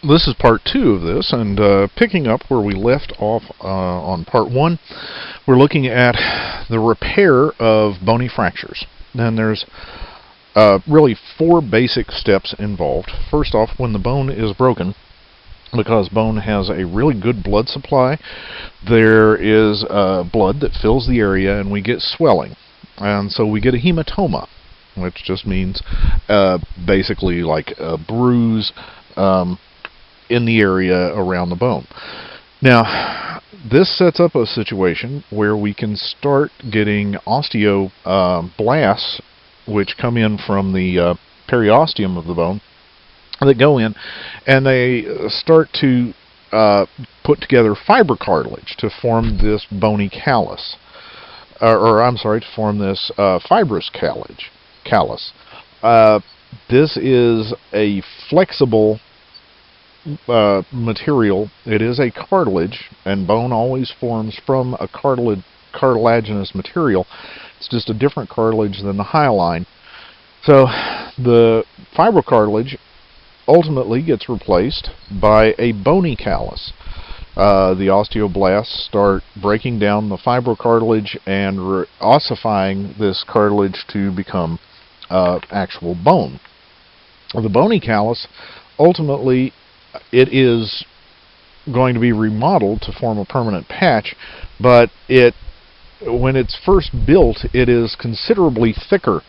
This is part 2 of this, and picking up where we left off on part 1, we're looking at the repair of bony fractures. And there's really 4 basic steps involved. First off, when the bone is broken, because bone has a really good blood supply, there is blood that fills the area and we get swelling. And so we get a hematoma, which just means basically like a bruise in the area around the bone. Now, this sets up a situation where we can start getting osteoblasts, which come in from the periosteum of the bone, that go in and they start to put together fibrocartilage to form this bony callus, to form this fibrous callus. This is a flexible material. It is a cartilage, and bone always forms from a cartilaginous material. It's just a different cartilage than the hyaline. So the fibrocartilage ultimately gets replaced by a bony callus. The osteoblasts start breaking down the fibrocartilage and ossifying this cartilage to become actual bone. The bony callus, ultimately, it is going to be remodeled to form a permanent patch, but when it's first built, it is considerably thicker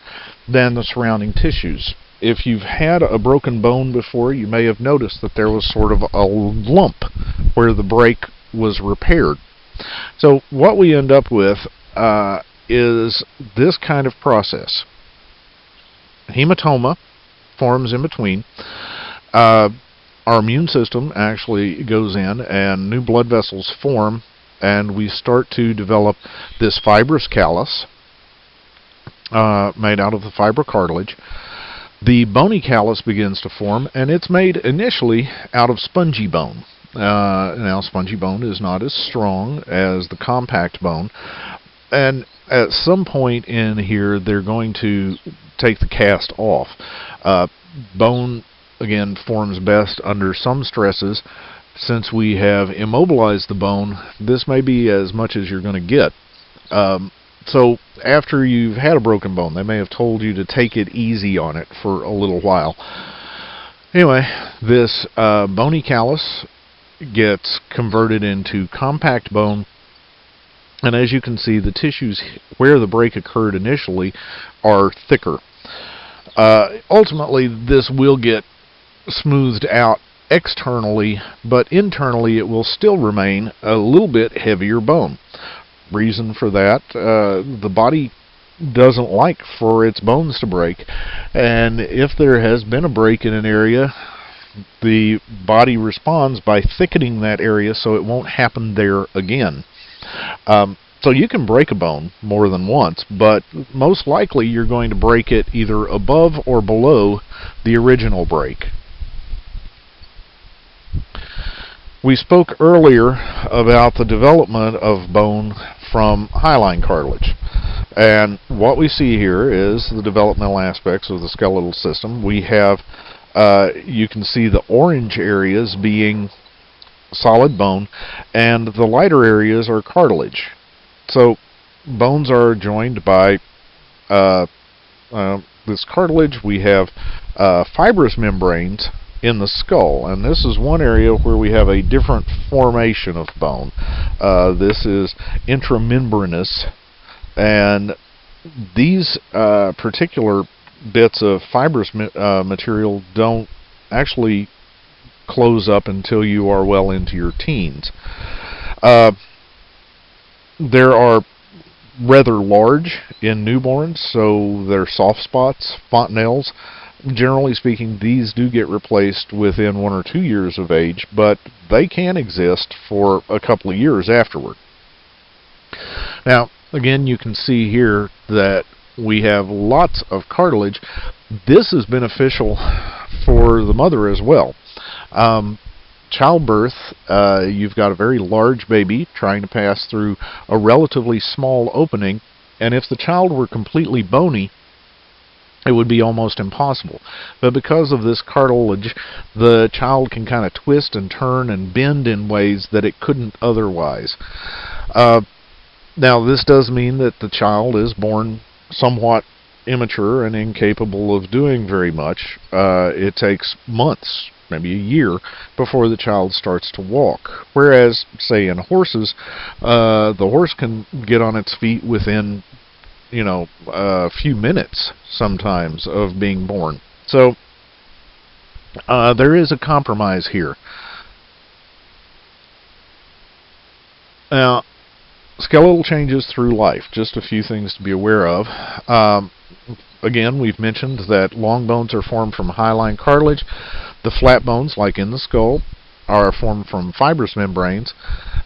than the surrounding tissues. If you've had a broken bone before, you may have noticed that there was sort of a lump where the break was repaired. So what we end up with is this kind of process. Hematoma forms in between. Our immune system actually goes in and new blood vessels form, and we start to develop this fibrous callus made out of the fibrocartilage. The bony callus begins to form, and it's made initially out of spongy bone. Now, spongy bone is not as strong as the compact bone, and at some point in here they're going to take the cast off. Bone, again, forms best under some stresses. Since we have immobilized the bone, this may be as much as you're going to get. So after you've had a broken bone, they may have told you to take it easy on it for a little while. Anyway, this bony callus gets converted into compact bone, and as you can see, the tissues where the break occurred initially are thicker. Ultimately, this will get smoothed out externally, but internally it will still remain a little bit heavier bone. Reason for that, the body doesn't like for its bones to break, and if there has been a break in an area, the body responds by thickening that area so it won't happen there again. So you can break a bone more than once, but most likely you're going to break it either above or below the original break. We spoke earlier about the development of bone from hyaline cartilage, and what we see here is the developmental aspects of the skeletal system. We have, you can see the orange areas being solid bone, and the lighter areas are cartilage. So bones are joined by this cartilage. We have fibrous membranes in the skull, and this is one area where we have a different formation of bone. This is intramembranous, and these particular bits of fibrous material don't actually close up until you are well into your teens. There are rather large in newborns, so they're soft spots, fontanelles. Generally speaking, these do get replaced within 1 or 2 years of age, but they can exist for a couple of years afterward. Now, again, you can see here that we have lots of cartilage. This is beneficial for the mother as well. Childbirth, you've got a very large baby trying to pass through a relatively small opening, and if the child were completely bony, It would be almost impossible. But because of this cartilage, the child can kind of twist and turn and bend in ways that it couldn't otherwise. Now, this does mean that the child is born somewhat immature and incapable of doing very much. It takes months, maybe a year, before the child starts to walk. Whereas, say, in horses, the horse can get on its feet within, a few minutes sometimes of being born. So, there is a compromise here. Now, skeletal changes through life, just a few things to be aware of. Again, we've mentioned that long bones are formed from hyaline cartilage. The flat bones, like in the skull, are formed from fibrous membranes.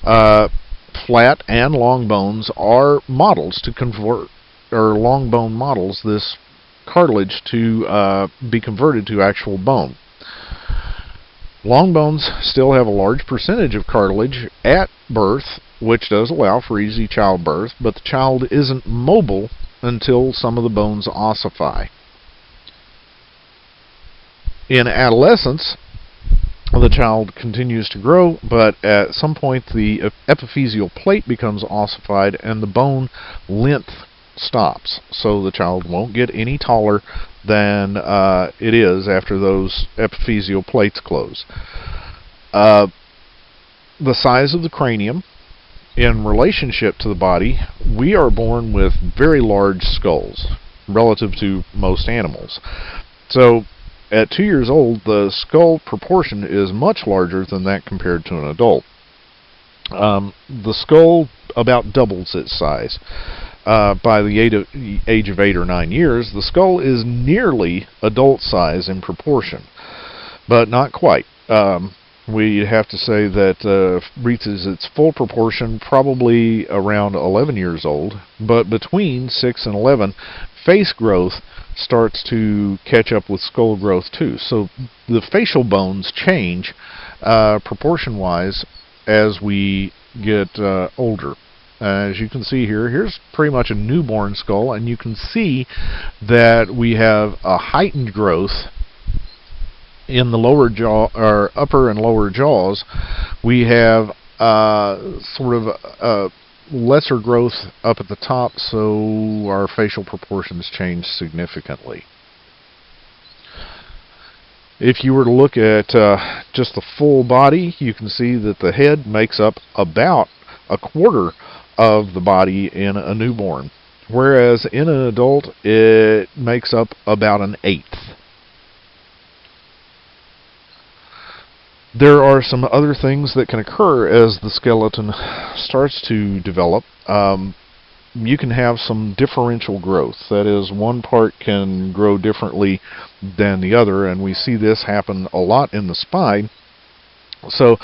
Flat and long bones are models to convert, or long bone models, this cartilage to be converted to actual bone. Long bones still have a large percentage of cartilage at birth, which does allow for easy childbirth, but the child isn't mobile until some of the bones ossify. In adolescence, the child continues to grow, but at some point the epiphyseal plate becomes ossified and the bone length stops, so the child won't get any taller than it is after those epiphyseal plates close. The size of the cranium in relationship to the body, we are born with very large skulls relative to most animals. So at 2 years old, the skull proportion is much larger than that compared to an adult. The skull about doubles its size. By the age of 8 or 9 years, the skull is nearly adult size in proportion, but not quite. We have to say that reaches its full proportion probably around 11 years old, but between 6 and 11, face growth starts to catch up with skull growth too. So the facial bones change proportion-wise as we get older. As you can see here, here's pretty much a newborn skull, and you can see that we have a heightened growth in the lower jaw, or upper and lower jaws. We have sort of lesser growth up at the top, so our facial proportions change significantly. If you were to look at just the full body, you can see that the head makes up about a quarter of the body in a newborn, whereas in an adult it makes up about an eighth. There are some other things that can occur as the skeleton starts to develop. You can have some differential growth. That is, one part can grow differently than the other, and we see this happen a lot in the spine. So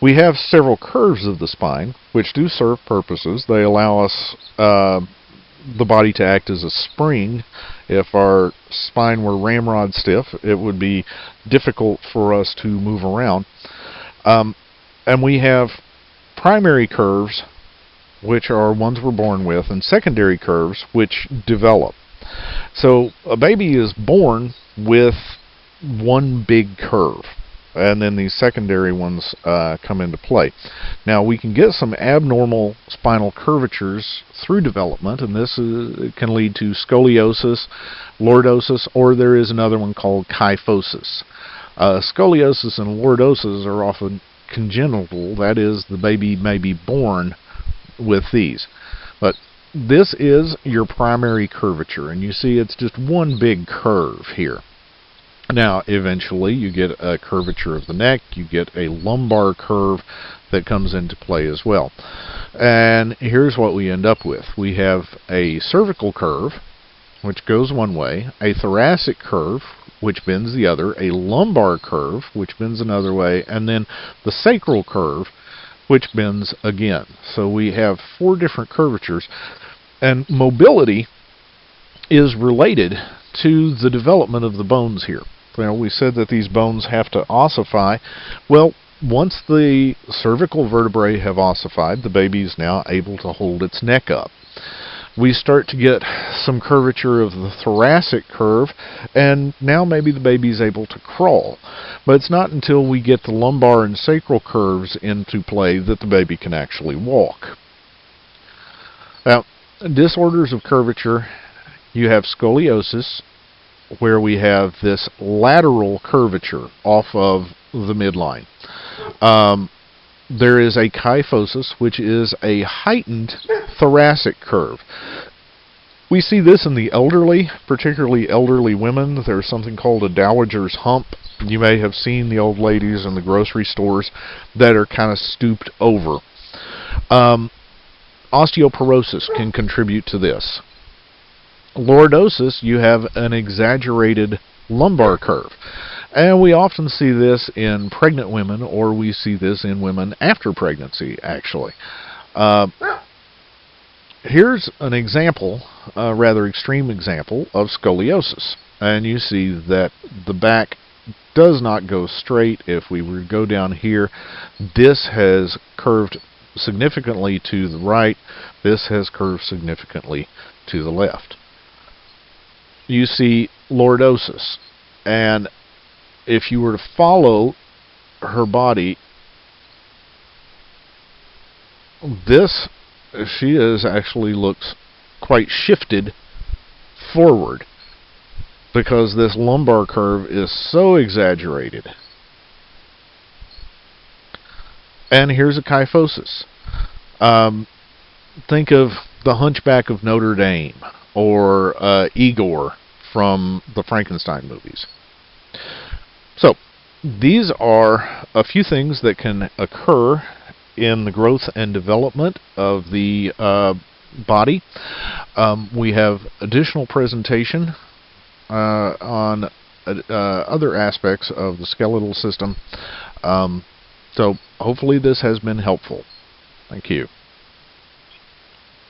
we have several curves of the spine, which do serve purposes. They allow us the body to act as a spring. If our spine were ramrod stiff, it would be difficult for us to move around. And we have primary curves, which are ones we're born with, and secondary curves, which develop. So a baby is born with one big curve, and then these secondary ones come into play. Now, we can get some abnormal spinal curvatures through development, and this can lead to scoliosis, lordosis, or there is another one called kyphosis. Scoliosis and lordosis are often congenital. That is, the baby may be born with these. But this is your primary curvature, and you see it's just one big curve here. Now, eventually, you get a curvature of the neck, you get a lumbar curve that comes into play as well. And here's what we end up with. We have a cervical curve, which goes one way, a thoracic curve, which bends the other, a lumbar curve, which bends another way, and then the sacral curve, which bends again. So we have 4 different curvatures, and mobility is related to the development of the bones here. Well, we said that these bones have to ossify. Well, once the cervical vertebrae have ossified, the baby is now able to hold its neck up. We start to get some curvature of the thoracic curve, and now maybe the baby's able to crawl. But it's not until we get the lumbar and sacral curves into play that the baby can actually walk. Now, disorders of curvature, you have scoliosis, where we have this lateral curvature off of the midline. There is a kyphosis, which is a heightened thoracic curve. We see this in the elderly, particularly elderly women. There's something called a dowager's hump. You may have seen the old ladies in the grocery stores that are kind of stooped over. Osteoporosis can contribute to this. Lordosis, you have an exaggerated lumbar curve. And we often see this in pregnant women, or we see this in women after pregnancy, actually. Here's an example, a rather extreme example, of scoliosis. And you see that the back does not go straight. If we were to go down here, this has curved significantly to the right. This has curved significantly to the left. You see lordosis. And if you were to follow her body, she actually looks quite shifted forward because this lumbar curve is so exaggerated. And here's a kyphosis. Think of the Hunchback of Notre Dame or Igor from the Frankenstein movies. So, these are a few things that can occur in the growth and development of the body. We have additional presentation on other aspects of the skeletal system. So, hopefully this has been helpful. Thank you.